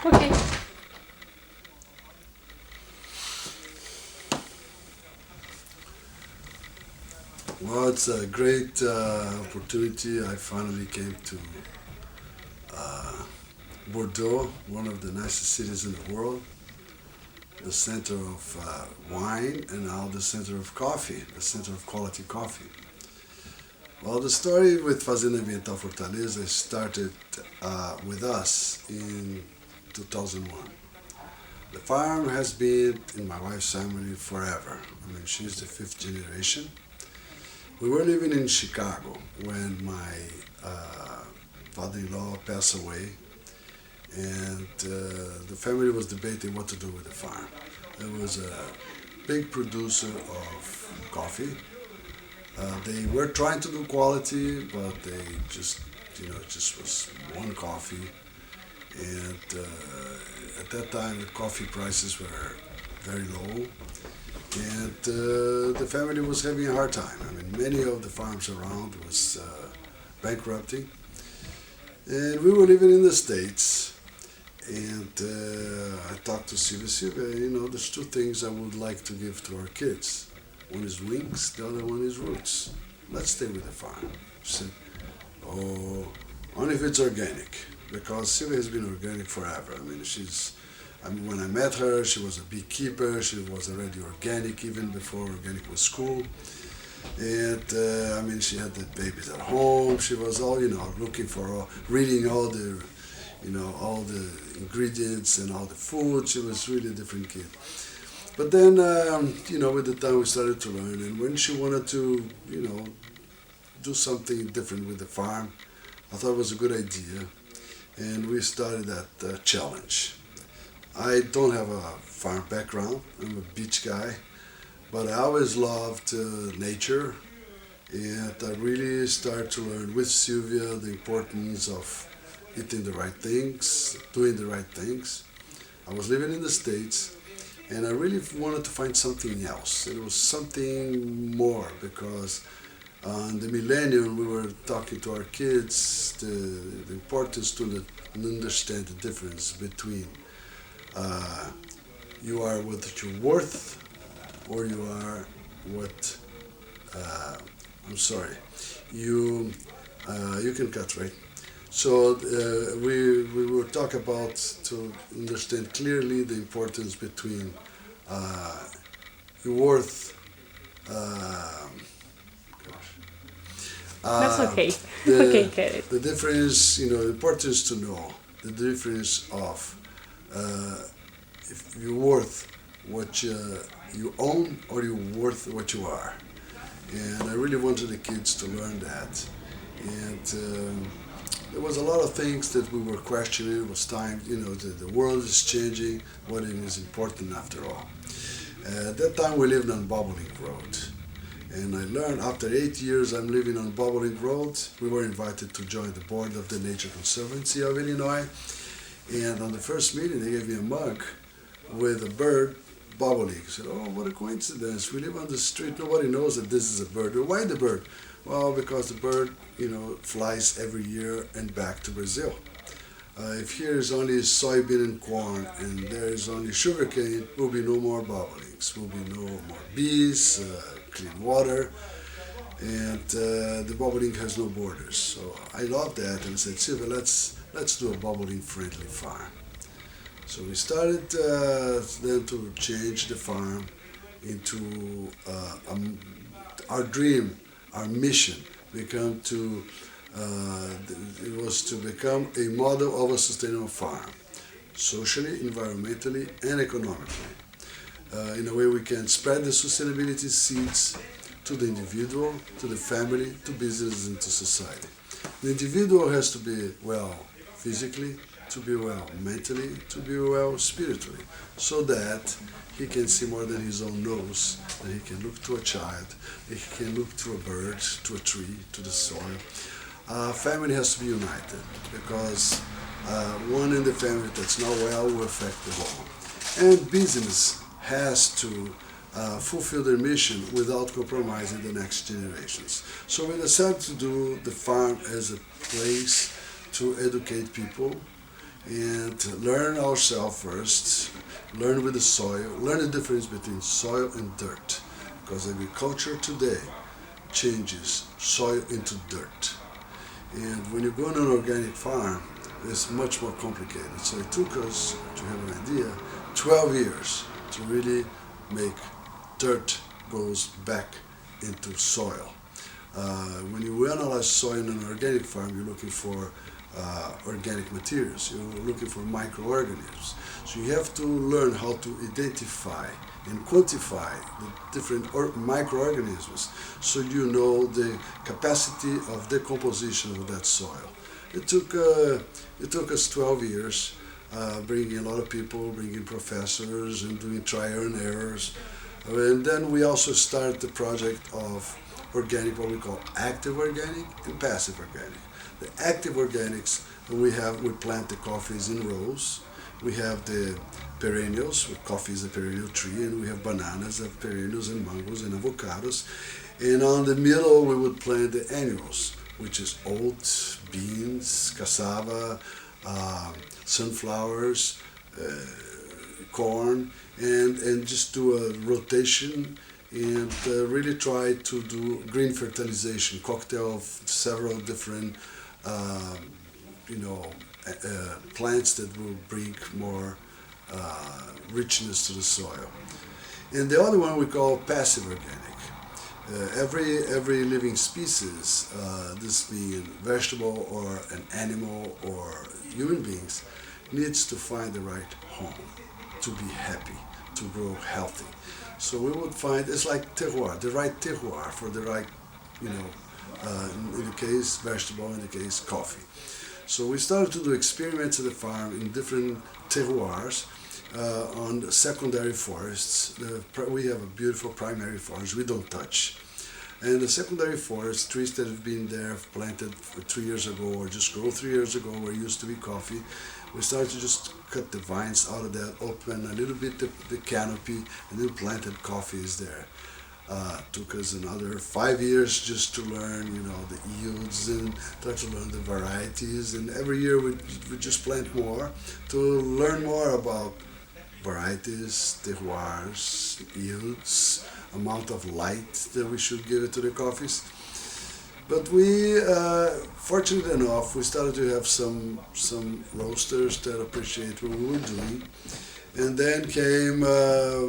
Okay. Well, it's a great opportunity. I finally came to Bordeaux, one of the nicest cities in the world, the center of wine, and now the center of coffee, the center of quality coffee. Well, the story with Fazenda Ambiental Fortaleza started with us in 2001. The farm has been in my wife's family forever. I mean, she's the fifth generation. We were living in Chicago when my uh, father-in-law passed away, and the family was debating what to do with the farm. It was a big producer of coffee. They were trying to do quality, but they just, it just was one coffee. And at that time, the coffee prices were very low, and the family was having a hard time. I mean, many of the farms around was bankrupting, and we were living in the States. And I talked to Sylvia. Sylvia, there's two things I would like to give to our kids. One is wings, the other one is roots. Let's stay with the farm. She said, oh, only if it's organic, because Sylvia has been organic forever. I mean, when I met her, she was a beekeeper. She was already organic even before organic was cool. And I mean, she had the babies at home. She was all, looking for, reading all the ingredients and all the food. She was really a different kid. But then, with the time we started to learn, and when she wanted to, do something different with the farm, I thought it was a good idea, and we started that challenge. I don't have a farm background. I'm a beach guy, but I always loved nature, and I really started to learn with Sylvia the importance of eating the right things, doing the right things. I was living in the States, and I really wanted to find something else. It was something more because in the millennium we were talking to our kids the importance to understand the difference between uh, you are what you're worth or you are what I'm sorry you can cut, right? So we will talk about to understand clearly the importance between uh, your worth, um gosh, That's uh, okay. Okay, the get it. the difference, the importance to know the difference of uh, if you're worth what you own or you're worth what you are. And I really wanted the kids to learn that. And there was a lot of things that we were questioning. It was time, the world is changing, what is important after all. At that time, we lived on Bobolink Road. And I learned after 8 years I'm living on Bobolink Road, we were invited to join the board of the Nature Conservancy of Illinois. And on the first meeting, they gave me a mug with a bird bobolink. I said, oh, what a coincidence. We live on the street. Nobody knows that this is a bird. Well, why the bird? Well, because the bird, flies every year and back to Brazil. If here is only soybean and corn and there is only sugarcane, will be no more bobolinks, will be no more bees, clean water, and the bobolink has no borders. So I love that and I said, Silva, let's do a bobolink friendly farm. So we started then to change the farm into our dream, our mission, become to uh, it was to become a model of a sustainable farm, socially, environmentally, and economically. In a way, we can spread the sustainability seeds to the individual, to the family, to business, and to society. The individual has to be well physically, to be well mentally, to be well spiritually, so that he can see more than his own nose, that he can look to a child, that he can look to a bird, to a tree, to the soil. Family has to be united because one in the family that's not well will affect the whole. And business has to fulfill their mission without compromising the next generations. So we decided to do the farm as a place to educate people and learn ourselves first, learn with the soil, learn the difference between soil and dirt, because agriculture today changes soil into dirt. And when you go on an organic farm, it's much more complicated. So it took us, to have an idea, 12 years to really make dirt goes back into soil. When you analyze soil in an organic farm, you're looking for organic materials. You're looking for microorganisms. So you have to learn how to identify and quantify the different microorganisms so you know the capacity of decomposition of that soil. It took us 12 years, bringing a lot of people, bringing professors, and doing trial and errors. And then we also started the project of organic, what we call active organic and passive organic. The active organics, we plant the coffees in rows. We have the perennials, coffee is a perennial tree, and we have bananas, perennials, and mangoes and avocados. And on the middle, we would plant the annuals, which is oats, beans, cassava, sunflowers, corn, and just do a rotation and really try to do green fertilization, cocktail of several different, plants that will bring more richness to the soil. And the other one we call passive organic. Every living species, this being vegetable or an animal or human beings, needs to find the right home to be happy, to grow healthy. So we would find it's like terroir, the right terroir for the right, in the case vegetable, in the case coffee. So we started to do experiments at the farm in different terroirs on secondary forests. We have a beautiful primary forest we don't touch. And the secondary forest, trees that have been there, planted 3 years ago or just grow 3 years ago where it used to be coffee, we started to just cut the vines out of that, open a little bit the canopy, and then planted coffees there. Took us another 5 years just to learn, the yields and try to learn the varieties. And every year we just plant more to learn more about varieties, terroirs, yields, amount of light that we should give it to the coffees. But we, fortunate enough, we started to have some roasters that appreciate what we were doing. And then came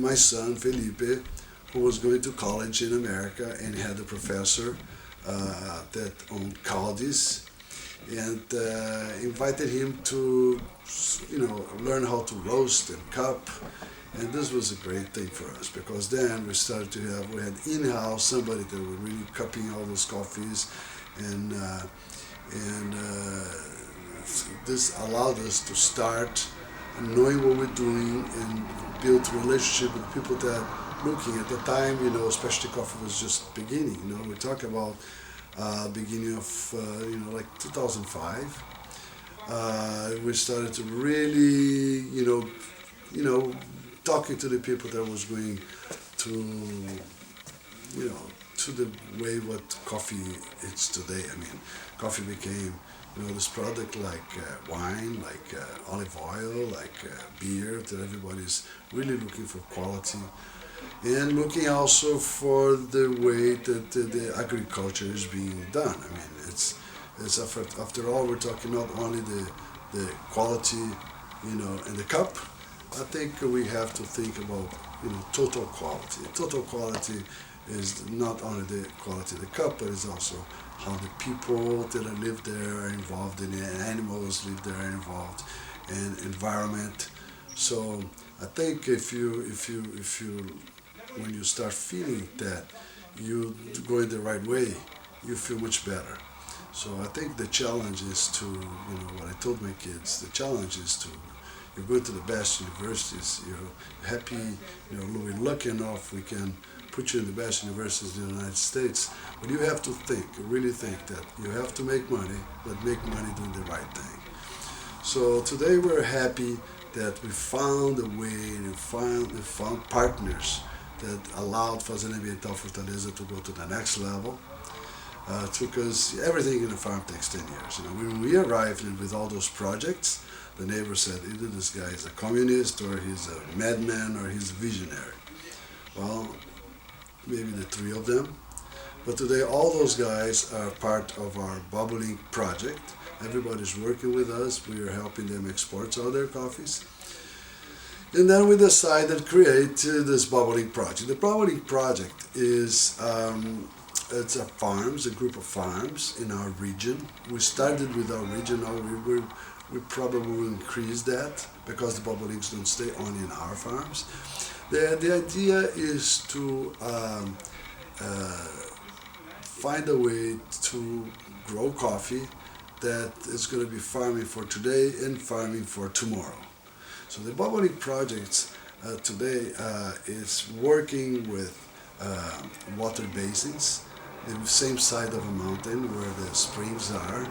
my son, Felipe, who was going to college in America and had a professor that owned Caldi's, and invited him to, learn how to roast and cup. And this was a great thing for us because then we started to we had in-house somebody that was really cupping all those coffees, and this allowed us to start knowing what we're doing and build relationship with people that looking at the time, specialty coffee was just beginning. We're talking about beginning of like 2005. We started to really, talking to the people that was going to, to the way what coffee is today. I mean, coffee became, this product like wine, like olive oil, like beer, that everybody's really looking for quality. And looking also for the way that the agriculture is being done. I mean, it's after all, we're talking not only the quality, in the cup. I think we have to think about, total quality. Total quality is not only the quality of the cup, but it's also how the people that live there are involved in it, animals live there are involved, and environment. So I think if you when you start feeling that you go in the right way, you feel much better. So I think the challenge is to, what I told my kids, the challenge is to, you go to the best universities, you're happy, we're lucky enough we can put you in the best universities in the United States, but you have to really think that you have to make money, but make money doing the right thing. So today we're happy that we found a way and we found partners that allowed Fazenda Ambiental Fortaleza to go to the next level. Took us, everything in the farm takes 10 years. When we arrived with all those projects, the neighbor said either this guy is a communist or he's a madman or he's a visionary. Well, maybe the three of them. But today all those guys are part of our bubbling project. Everybody's working with us. We are helping them export all their coffees. And then we decided to create this bubbling project. The bubbling project is it's a farms, a group of farms in our region. We started with our region. Now we probably will increase that because the bubblings don't stay only in our farms. The idea is to find a way to grow coffee that is going to be farming for today and farming for tomorrow. So the bubbling project today is working with water basins, the same side of a mountain where the springs are.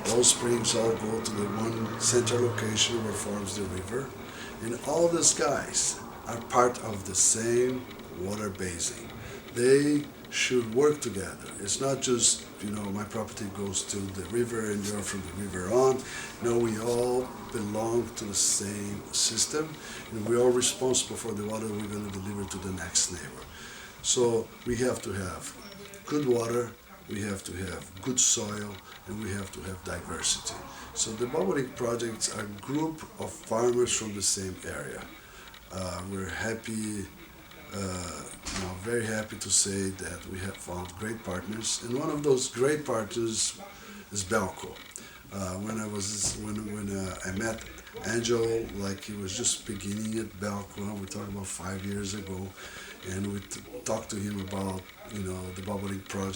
Those springs all go to the one central location where forms the river. And all these guys are part of the same water basin. They should work together. It's not just, my property goes to the river and you're from the river on. No, we all belong to the same system and we're all responsible for the water we're going to deliver to the next neighbor. So we have to have good water, we have to have good soil, and we have to have diversity. So the bubbling projects are a group of farmers from the same area. We're happy, very happy to say that we have found great partners, and one of those great partners is Belco. When I met Angel, like he was just beginning at Belco, we talked about 5 years ago, and we talked to him about the bubbling project.